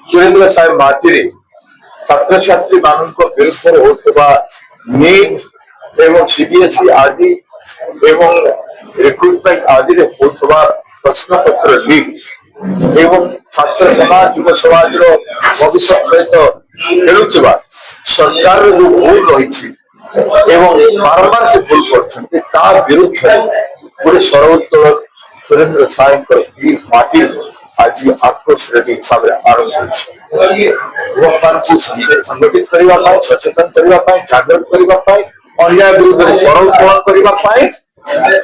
ସୁରେନ୍ଦ୍ର ସାହେବ ମାଝିରେ ଛାତ୍ରଛାତ୍ରୀ ମାନଙ୍କ ବିରୁଦ୍ଧରେ ହେଉଥିବା ନିଟ୍ ଏବଂ ସିବିଏସ୍ଇ ଆଦି ଏବଂ ରିକ୍ରୁଟମେଣ୍ଟ ଆଦିରେ ହେଉଥିବା ପ୍ରଶ୍ନପତ୍ର ଲିକ୍ ଏବଂ ଛାତ୍ର ସମାଜ ଯୁବ ସମାଜର ଭବିଷ୍ୟତ ସହିତ ଖେଳୁଥିବା ସରକାରର ଯୋଉ ଭୁଲ ରହିଛି ଏବଂ ବାରମ୍ବାର ସେ ଭୁଲ କରୁଛନ୍ତି ତା ବିରୁଦ୍ଧରେ ଗୋଟେ ସର୍ବୋତ୍ତର ସୁରେନ୍ଦ୍ର ସାହେବଙ୍କର ବୀର ପାର୍ଟି ଆଜି ଆକ୍ରୋଶ ରେଲି ହିସାବରେ ଆରମ୍ଭ ହୋଇଛି। ଯୁବକମାନଙ୍କୁ ସଂଗଠିତ କରିବା ପାଇଁ, ସଚେତନ କରିବା ପାଇଁ, ଜାଗୃତ କରିବା ପାଇଁ, ଅନ୍ୟାୟ ବିରୁଦ୍ଧରେ ସ୍ୱର ଉତ୍ତୋଳନ କରିବା ପାଇଁ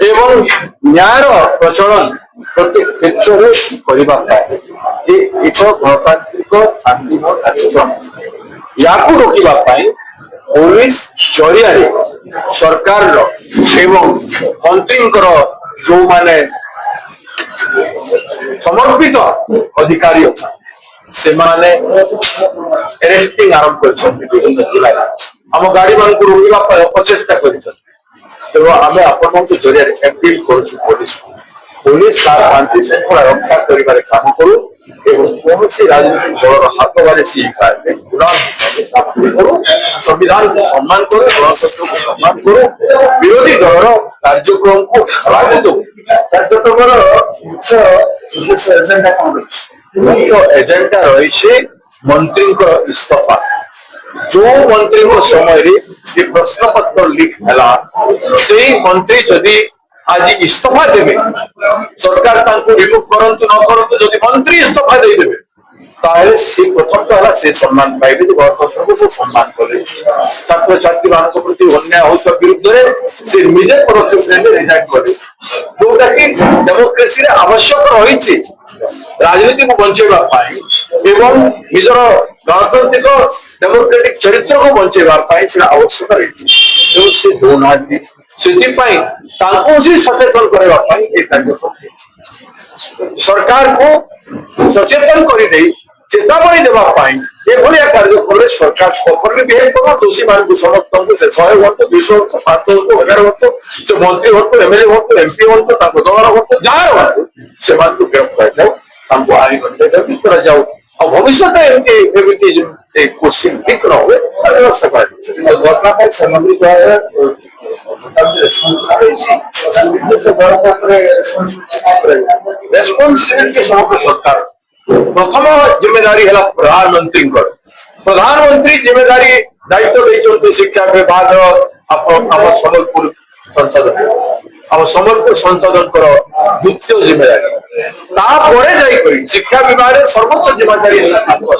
ଏବଂ ନ୍ୟାୟର ପ୍ରଚଳନ ପ୍ରତ୍ୟେକ କ୍ଷେତ୍ରରେ କରିବା ପାଇଁ ଏକ ଗଣତାନ୍ତ୍ରିକ ଶାନ୍ତିମୟ କାର୍ଯ୍ୟକ୍ରମ। ୟାକୁ ରୋକିବା ପାଇଁ ପୋଲିସ ଜରିଆରେ ସରକାରର ଏବଂ ମନ୍ତ୍ରୀଙ୍କର ଯୋଉମାନେ ସମର୍ପିତ ଅଧିକାରୀ ଅଛନ୍ତି ସେମାନେ ଆରେଷ୍ଟିଂ ଆରମ୍ଭ କରିଛନ୍ତି ବିଭିନ୍ନ ଜିଲ୍ଲାରେ ଆମ ଗାଡି ମାନଙ୍କୁ ରୋକିବା ପାଇଁ ଅପଚେଷ୍ଟା କରିଛନ୍ତି। ତେଣୁ ଆମେ ଆପଣଙ୍କ ଜରିଆରେ ଅପିଲ କରୁଛୁ ପୋଲିସ ତାର ଶାନ୍ତି ଶୃଙ୍ଖଳା ରକ୍ଷା କରିବାରେ କାମ କରୁ ଏବଂ କୌଣସି ରାଜନୈତିକ ଦଳର ହାତ ବାରିଶି କରୁ, ସମ୍ବିଧାନକୁ ସମ୍ମାନ କରୁ, ଗଣତନ୍ତ୍ରକୁ ସମ୍ମାନ କରୁ, ବିରୋଧୀ ଦଳର କାର୍ଯ୍ୟକ୍ରମକୁ ହରାଇ ଦଉ। କାର୍ଯ୍ୟକ୍ରମର ମୁଖ୍ୟ ଏଜେଣ୍ଡା କଣ ରହିଛି? ମୁଖ୍ୟ ଏଜେଣ୍ଡା ରହିଛି ମନ୍ତ୍ରୀଙ୍କର ଇସ୍ତଫା। ଯୋଉ ମନ୍ତ୍ରୀଙ୍କ ସମୟରେ ଏ ପ୍ରଶ୍ନପତ୍ର ଲିକ୍ ହେଲା ସେଇ ମନ୍ତ୍ରୀ ଯଦି ଆଜି ଇସ୍ତଫା ଦେବେ, ସରକାର ତାଙ୍କୁ ରିମୁଭ କରନ୍ତୁ ନ କରନ୍ତୁ, ଯଦି ମନ୍ତ୍ରୀ ଇସ୍ତଫା ଦେଇଦେବେ ତାହେଲେ ସେ ପ୍ରଥମତଃ ହେଲା ସେ ସମ୍ମାନ ପାଇବେ ଯେ ଗଣତନ୍ତ୍ରକୁ ସେ ସମ୍ମାନ କଲେ। ଛାତ୍ରଛାତ୍ରୀ ମାନଙ୍କ ପ୍ରତି ଅନ୍ୟାୟ ହେଉଥିବା ବିରୁଦ୍ଧରେ ସେ ନିଜେ ପଦକ୍ଷେପ ନେଲେ, ରିଜାଇନ୍ କଲେ, ଯୋଉଟା କି ଡେମୋକ୍ରେସିରେ ଆବଶ୍ୟକ ରହିଛି ରାଜନୀତିକୁ ବଞ୍ଚେଇବା ପାଇଁ ଏବଂ ନିଜର ଗଣତାନ୍ତ୍ରିକ ଡେମୋକ୍ରେଟିକ ଚରିତ୍ରକୁ ବଞ୍ଚେଇବା ପାଇଁ ସେଟା ଆବଶ୍ୟକ ରହିଛି। ତେଣୁ ସେ ଦଉନାହାନ୍ତି, ସେଥିପାଇଁ ତାଙ୍କୁ ହିଁ ସଚେତନ କରିବା ପାଇଁ ଏ କାର୍ଯ୍ୟକ୍ରମ ହେଇଛି। ସରକାରକୁ ସଚେତନ କରିଦେଇ ଚେତାବନୀ ଦେବା ପାଇଁ ଏଭଳିଆ କାର୍ଯ୍ୟକ୍ରମରେ ସରକାର ପ୍ରପରଲି ବିହେଭ କରୁ, ଦୋଷୀ ମାନଙ୍କୁ ସମସ୍ତଙ୍କୁ ସେ 100 ହୁଅନ୍ତୁ, 200 ହୁଅନ୍ତୁ, 500 ହୁଅନ୍ତୁ, 1000 ହୁଅନ୍ତୁ, ସେ ମନ୍ତ୍ରୀ ହୁଅନ୍ତୁ, ଏମଏଲଏ ହୁଅନ୍ତୁ, ଏମପି ହୁଅନ୍ତୁ, ତାଙ୍କ ଦଳର ହୁଅନ୍ତୁ, ଯାହାର ହୁଅନ୍ତୁ, ସେମାନଙ୍କୁ ଗିରଫ କରାଯାଉ, ତାଙ୍କୁ ଆଇନ ଦାବି କରାଯାଉ ଆଉ ଭବିଷ୍ୟତରେ ଏମିତି କୋଶ୍ଚିନ୍ ଠିକ ନ ହୁଏ ତାର ବ୍ୟବସ୍ଥା କରାଯାଉ। ଘଟଣା ପାଇଁ ସାମଗ୍ରୀ ଦ୍ୱାରା ରେସ୍ପନ୍ସିବିଲିଟି ସମଗ୍ର ସରକାର। ପ୍ରଥମ ଜିମ୍ମେଦାରୀ ହେଲା ପ୍ରଧାନମନ୍ତ୍ରୀଙ୍କର। ପ୍ରଧାନମନ୍ତ୍ରୀ ଜିମ୍ମେଦାରୀ ଦାୟିତ୍ୱ ଦେଇଛନ୍ତି ଶିକ୍ଷା ବିଭାଗ ଆମ ସମ୍ବଲପୁର ସଂସଦ, ଆମ ସମ୍ବଲପୁର ସଂସଦଙ୍କର ଦ୍ୱିତୀୟ ଜିମ୍ମେଦାରୀ। ତାପରେ ଯାଇକରି ଶିକ୍ଷା ବିଭାଗରେ ସର୍ବୋଚ୍ଚ ଜିମ୍ମେଦାରୀ ହେଲା ତାଙ୍କର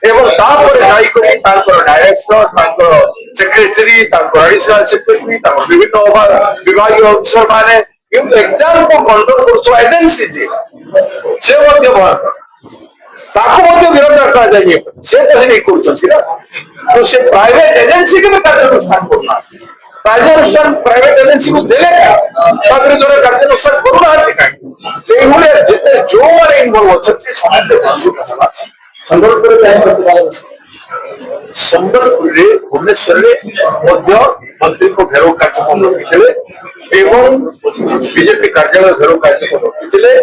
ଏବଂ ତାପରେ ଯାଇକରି ତାଙ୍କର ଡାଇରେକ୍ଟର, ତାଙ୍କର ସେକ୍ରେଟାରୀ, ତାଙ୍କର ଆଡିସନାଲ ସେକ୍ରେଟାରୀ, ତାଙ୍କର ବିଭିନ୍ନ ବିଭାଗୀୟ ଅଫିସର ମାନେ କିନ୍ତୁ ଏକ୍ସାମକୁ କଣ୍ଟ୍ରୋଲ କରୁଥିବା ଏଜେନ୍ସି ଯିଏ ସେ ମଧ୍ୟ ତାକୁ ମଧ୍ୟ ଗିରଫଦାର କରାଯାଇ ସେ ତ ନେଇ କରୁଛନ୍ତି ନା। ତ ସେ ପ୍ରାଇଭେଟ ଏଜେନ୍ସି କେବେ କାର୍ଯ୍ୟାନୁଷ୍ଠାନ କରୁନାହାନ୍ତି, ପ୍ରାଇଭେଟ ଏଜେନ୍ସିକୁ ଦେଲେ ତା ବିରୁଦ୍ଧରେ କାର୍ଯ୍ୟାନୁଷ୍ଠାନ କରୁନାହାନ୍ତି କାହିଁକି? ଏଇଭଳିଆ ଯେତେ ଯୋଉମାନେ ଇନଭଲ୍ଭ ଅଛନ୍ତି ସମସ୍ତେ ସମ୍ବଲପୁରରେ ଭୁବନେଶ୍ୱରରେ ମଧ୍ୟ ମନ୍ତ୍ରୀଙ୍କ ଘେରାଉ କାର୍ଯ୍ୟକ୍ରମ ରଖିଥିଲେ ଏବଂ ବିଜେପି କାର୍ଯ୍ୟାଳୟ ଘେରାଉ କାର୍ଯ୍ୟକ୍ରମ ରଖିଥିଲେ।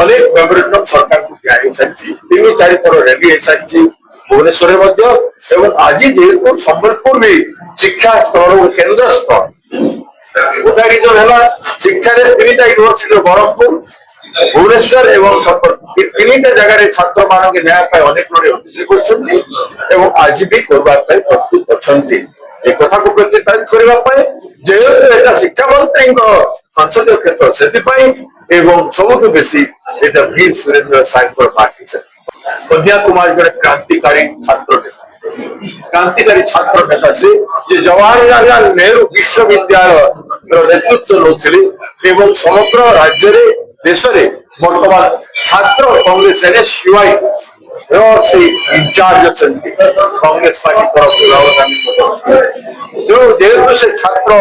ଅନେକ ମେମୋରାଣ୍ଡମ ସରକାରକୁ ଦିଆଯାଇସାରିଛି, 3-4 ଥର ରେଲି ହେଇସାରିଛି ଭୁବନେଶ୍ୱରରେ ମଧ୍ୟ ଏବଂ ଆଜି ଯେହେତୁ ସମ୍ବଲପୁର ବି ଶିକ୍ଷା ସ୍ତର କେନ୍ଦ୍ର ସ୍ତର, ଗୋଟା ରିଜନ ହେଲା ଶିକ୍ଷାରେ 3ଟା ୟୁନିଭର୍ସିଟି ବ୍ରହ୍ମପୁର, ଭୁବନେଶ୍ୱର ଏବଂ ସମ୍ବଲପୁର, ଏ 3ଟା ଜାଗାରେ ଛାତ୍ର ମାନଙ୍କ ନ୍ୟାୟ ପାଇଁ ଅନେକ ଲୋକ ଅଭିଯୋଗ କରୁଛନ୍ତି ଏବଂ ଆଜି ବି କରିବା ପାଇଁ ପ୍ରସ୍ତୁତ ଅଛନ୍ତି। ଏ କଥାକୁ ପ୍ରତିପାଦିତ କରିବା ପାଇଁ ଯେହେତୁ ଏଟା ଶିକ୍ଷା ମନ୍ତ୍ରୀଙ୍କ ସଂସଦୀୟ କ୍ଷେତ୍ର ସେଥିପାଇଁ ଏବଂ ସବୁଠୁ ବେଶୀ এটা বীর সুরেন্দ্র সাহেবর পার্টি। কন্যাকুমারী জনে ক্রান্তিকারী ছাত্র নেতা, ক্রান্তিকারী ছাত্র নেতা সে যে জওয়াহরলাল নেহরু বিশ্ববিদ্যালয়র নেতৃত্ব নেউଥିଲେ এবং সমগ্র রাজ্যের দেশে বর্তমান ছাত্র কংগ্রেস এনএসইউআই ସେ ଇନଚାର୍ଜ ଅଛନ୍ତି କଂଗ୍ରେସ ପାର୍ଟି ତରଫରୁ ରାହୁଲ ଗାନ୍ଧୀ। ତେଣୁ ଯେହେତୁ ସେ ଛାତ୍ର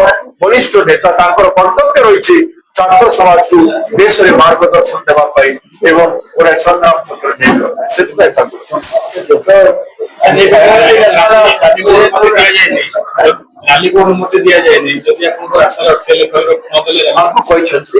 ବରିଷ୍ଠ ନେତା ତାଙ୍କର କର୍ତ୍ତବ୍ୟ ରହିଛି ଛାତ୍ର ସମାଜକୁ ଦେଶରେ ମାର୍ଗଦର୍ଶନ ଦେବା ପାଇଁ ଏବଂ ଗୋଟେ ସଂଗ୍ରାମ ପତ୍ର ସେଥିପାଇଁ ତାଙ୍କୁ ମାଲିକ ଅନୁମତି ଦିଆଯାଏନି। ଯଦି ଆପଣଙ୍କ ରାସ୍ତାରେ ଅଟକେଇଲେ କହିଛନ୍ତି